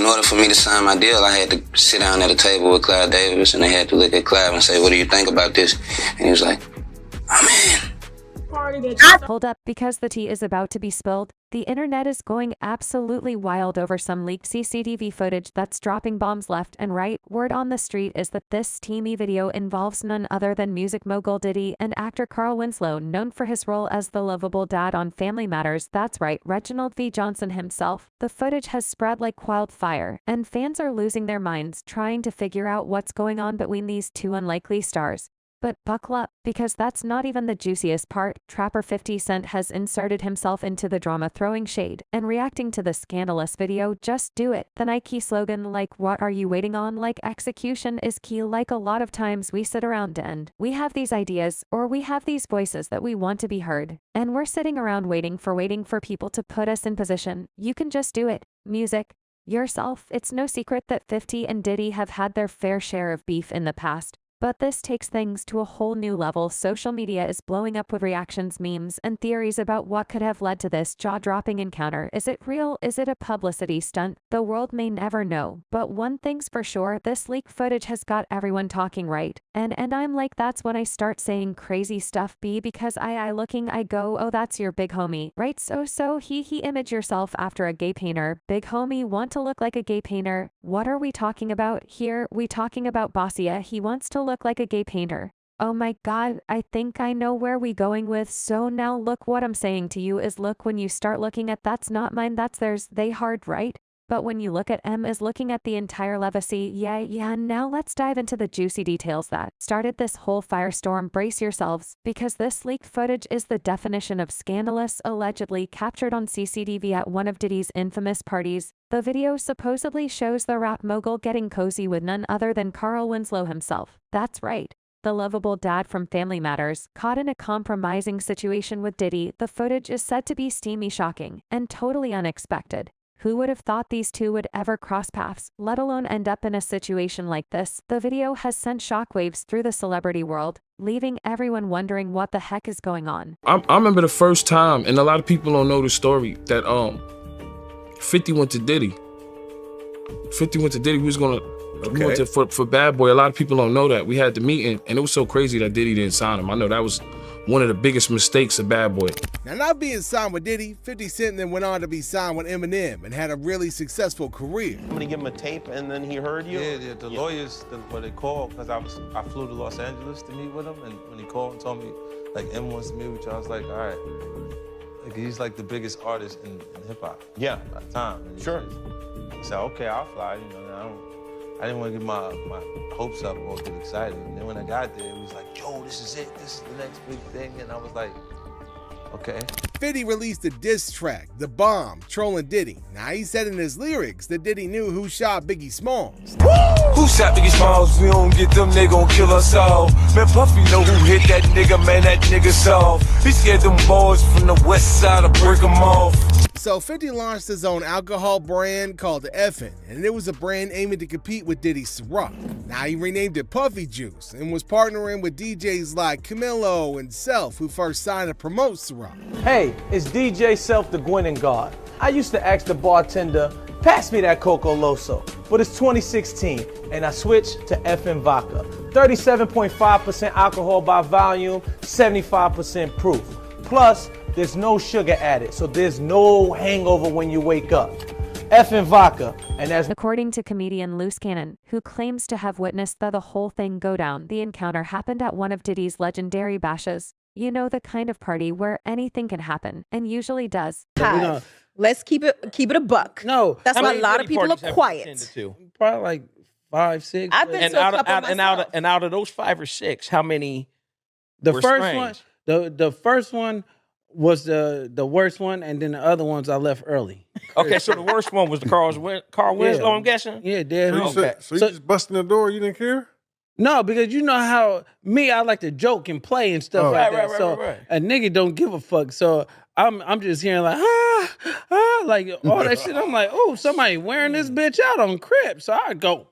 in order for me to sign my deal, I had to sit down at a table with Clive Davis, and they had to look at Clive and say, what do you think about this? And he was like, I'm in. Hold up, because the tea is about to be spilled. The internet is going absolutely wild over some leaked CCTV footage that's dropping bombs left and right. Word on the street is that this steamy video involves none other than music mogul Diddy and actor Carl Winslow, known for his role as the lovable dad on Family Matters. That's right, Reginald V. Johnson himself. The footage has spread like wildfire, and fans are losing their minds trying to figure out what's going on between these two unlikely stars. But buckle up, because that's not even the juiciest part. Trapper 50 Cent has inserted himself into the drama, throwing shade and reacting to the scandalous video. Just do it. The Nike slogan, like, what are you waiting on? Like, execution is key. Like, a lot of times we sit around and we have these ideas, or we have these voices that we want to be heard, and we're sitting around waiting for people to put us in position. You can just do it. Music. Yourself. It's no secret that 50 and Diddy have had their fair share of beef in the past. But this takes things to a whole new level. Social media is blowing up with reactions, memes, and theories about what could have led to this jaw-dropping encounter. Is it real? Is it a publicity stunt? The world may never know. But one thing's for sure, this leaked footage has got everyone talking, right? And I'm like, that's when I start saying crazy stuff, because I go, oh, that's your big homie, right? So he image yourself after a gay painter. Big homie want to look like a gay painter. What are we talking about here? We talking about Bossia. He wants to look like a gay painter. Oh my god, I think I know where we going with. So now look, what I'm saying to you is, look, when you start looking at that's not mine, that's theirs, they hard, right? But when you look at M is looking at the entire legacy. Yeah, now let's dive into the juicy details that started this whole firestorm. Brace yourselves, because this leaked footage is the definition of scandalous, allegedly captured on CCTV at one of Diddy's infamous parties. The video supposedly shows the rap mogul getting cozy with none other than Carl Winslow himself. That's right, the lovable dad from Family Matters, caught in a compromising situation with Diddy. The footage is said to be steamy, shocking, and totally unexpected. Who would have thought these two would ever cross paths, let alone end up in a situation like this? The video has sent shockwaves through the celebrity world, leaving everyone wondering what the heck is going on. I remember the first time, and a lot of people don't know the story, that 50 went to Diddy. 50 went to Diddy. We went for Bad Boy. A lot of people don't know that. We had the meeting, and it was so crazy that Diddy didn't sign him. I know that was one of the biggest mistakes of Bad Boy. Now, not being signed with Diddy, 50 Cent then went on to be signed with Eminem and had a really successful career. Somebody give him a tape and then he heard you? Yeah, the lawyers, what they called, because I flew to Los Angeles to meet with him, and when he called and told me, like, M wants to meet with you, I was like, all right. Like, he's like the biggest artist in hip-hop. Yeah. At the time. And sure. I said, okay, I'll fly, you know, I didn't want to get my hopes up or get excited. And then when I got there, it was like, yo, this is it. This is the next big thing. And I was like, okay. 50 released a diss track, The Bomb, trolling Diddy. Now, he said in his lyrics that Diddy knew who shot Biggie Smalls. Who shot Biggie Smalls? We don't get them, they gon' kill us all. Man, Puffy know who hit that nigga, man, that nigga soft. He scared them boys from the west side to break them off. So 50 launched his own alcohol brand called Effin', and it was a brand aiming to compete with Diddy's Ciroc. Now he renamed it Puffy Juice and was partnering with DJs like Camilo and Self, who first signed to promote Ciroc. Hey, it's DJ Self the Gwinnett God. I used to ask the bartender, pass me that Coco Loso, but it's 2016 and I switched to Effin' Vodka. 37.5% alcohol by volume, 75% proof. Plus, there's no sugar added, so there's no hangover when you wake up. Effin' Vodka, and as according to comedian Loose Cannon, who claims to have witnessed the whole thing go down, the encounter happened at one of Diddy's legendary bashes. You know, the kind of party where anything can happen, and usually does. Let's keep it a buck. No, that's why a lot of people are quiet. Probably like 5, 6. I've been and out of those 5 or 6, how many? The first one, the first one was the worst one, and then the other ones I left early. Okay, so the worst one was the Carl Winslow, I'm guessing? Yeah, dead. So you just busting the door, you didn't care? No, because you know how I like to joke and play and stuff like that. Right. A nigga don't give a fuck. So I'm just hearing like like all that shit. I'm like, oh, somebody wearing this bitch out on Crip. So I go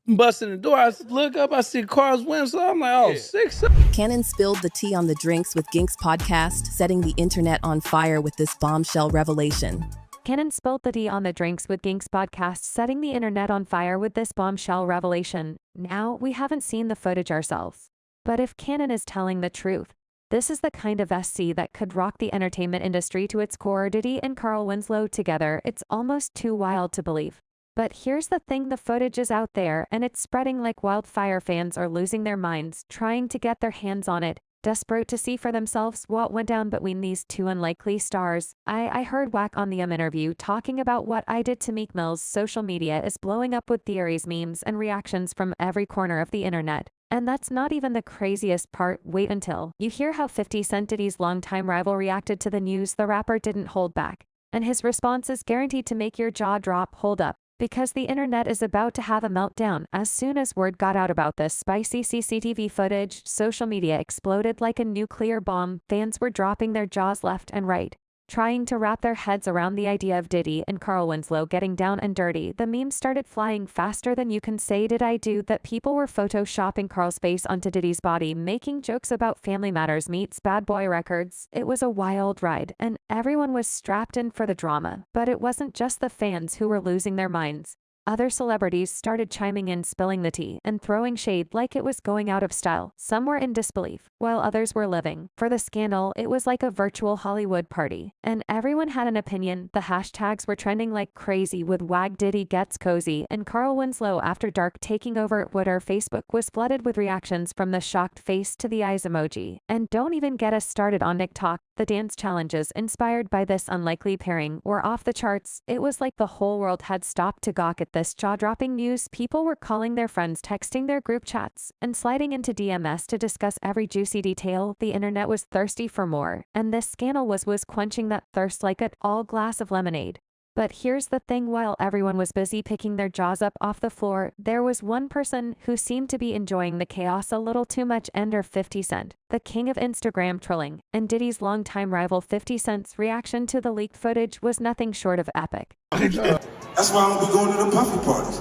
busting the door. I look up, I see Carl Winslow. I'm like, oh, 6. Cannon spilled the tea on the Drinks with Ginks podcast, setting the internet on fire with this bombshell revelation. Cannon spilled the tea on the Drinks with Ginks podcast, setting the internet on fire with this bombshell revelation. Now, we haven't seen the footage ourselves. But if Cannon is telling the truth, this is the kind of SC that could rock the entertainment industry to its core. Diddy and Carl Winslow together, it's almost too wild to believe. But here's the thing, the footage is out there and it's spreading like wildfire. Fans are losing their minds, trying to get their hands on it, desperate to see for themselves what went down between these two unlikely stars. I heard Wack on the interview talking about what I did to Meek Mill's social media is blowing up with theories, memes, and reactions from every corner of the internet. And that's not even the craziest part. Wait until you hear how 50 Cent, Diddy's longtime rival, reacted to the news. The rapper didn't hold back, and his response is guaranteed to make your jaw drop. Hold up, because the internet is about to have a meltdown. As soon as word got out about this spicy CCTV footage, social media exploded like a nuclear bomb. Fans were dropping their jaws left and right, trying to wrap their heads around the idea of Diddy and Carl Winslow getting down and dirty. The memes started flying faster than you can say did I do that. People were photoshopping Carl's face onto Diddy's body, making jokes about Family Matters meets Bad Boy Records. It was a wild ride, and everyone was strapped in for the drama. But it wasn't just the fans who were losing their minds. Other celebrities started chiming in, spilling the tea, and throwing shade like it was going out of style. Some were in disbelief, while others were living for the scandal. It was like a virtual Hollywood party, and everyone had an opinion. The hashtags were trending like crazy, with Wag Diddy Gets Cozy and Carl Winslow After Dark taking over Twitter. Facebook was flooded with reactions from the shocked face to the eyes emoji. And don't even get us started on TikTok. The dance challenges inspired by this unlikely pairing were off the charts. It was like the whole world had stopped to gawk at this jaw-dropping news. People were calling their friends, texting their group chats, and sliding into DMs to discuss every juicy detail. The internet was thirsty for more, and this scandal was quenching that thirst like a tall glass of lemonade. But here's the thing, while everyone was busy picking their jaws up off the floor, there was one person who seemed to be enjoying the chaos a little too much. Enter 50 Cent, the king of Instagram trolling, and Diddy's longtime rival. 50 Cent's reaction to the leaked footage was nothing short of epic. That's why I don't be going to the puffy parties.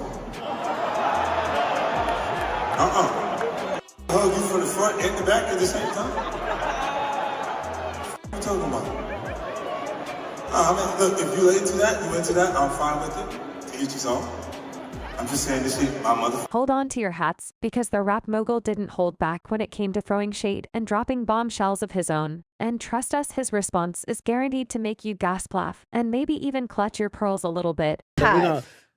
Hug you from the front and the back at the same time? What are you talking about? I mean, look, if you into that, I'm fine with it. To each his own. I'm just saying this shit, my mother. Hold on to your hats, because the rap mogul didn't hold back when it came to throwing shade and dropping bombshells of his own. And trust us, his response is guaranteed to make you gasp, laugh, and maybe even clutch your pearls a little bit.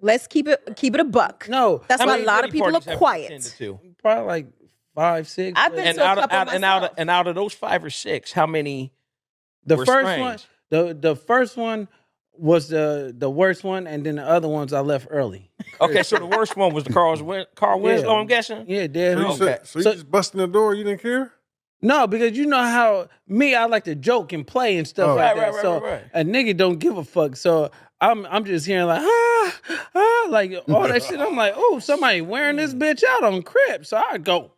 Let's keep it a buck. No, that's why a lot of people are quiet. Probably like 5, 6. I've been and out of those 5 or 6, how many? The were first strange? one, the first one was the worst one, and then the other ones I left early. Okay, so the worst one was the Carl Winslow, I'm guessing? Yeah, dead. So you just busting the door, you didn't care? No, because you know how I like to joke and play and stuff like that. Right. A nigga don't give a fuck. So I'm just hearing like like all that shit. I'm like, oh, somebody wearing this bitch out on Crip. So I go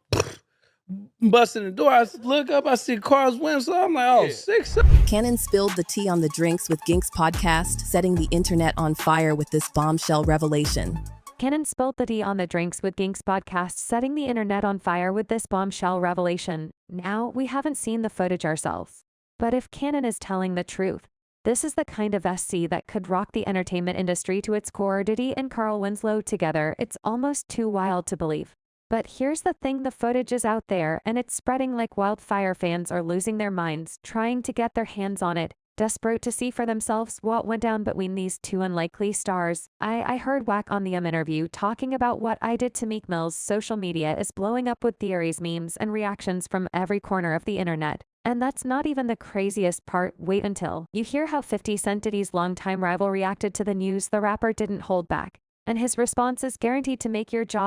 busting the door. I look up, I see Carl Winslow. I'm like, oh, 6. Cannon spilled the tea on the Drinks with Ginks podcast, setting the internet on fire with this bombshell revelation. Cannon spilled the tea on the Drinks with Ginks podcast, setting the internet on fire with this bombshell revelation. Now, we haven't seen the footage ourselves. But if Cannon is telling the truth, this is the kind of SC that could rock the entertainment industry to its core. Diddy and Carl Winslow together, it's almost too wild to believe. But here's the thing, the footage is out there and it's spreading like wildfire. Fans are losing their minds, trying to get their hands on it, desperate to see for themselves what went down between these two unlikely stars. I heard Wack on the interview talking about what I did to Meek Mill's social media is blowing up with theories, memes, and reactions from every corner of the internet. And that's not even the craziest part. Wait until you hear how 50 Cent, Diddy's longtime rival, reacted to the news. The rapper didn't hold back, and his response is guaranteed to make your jaw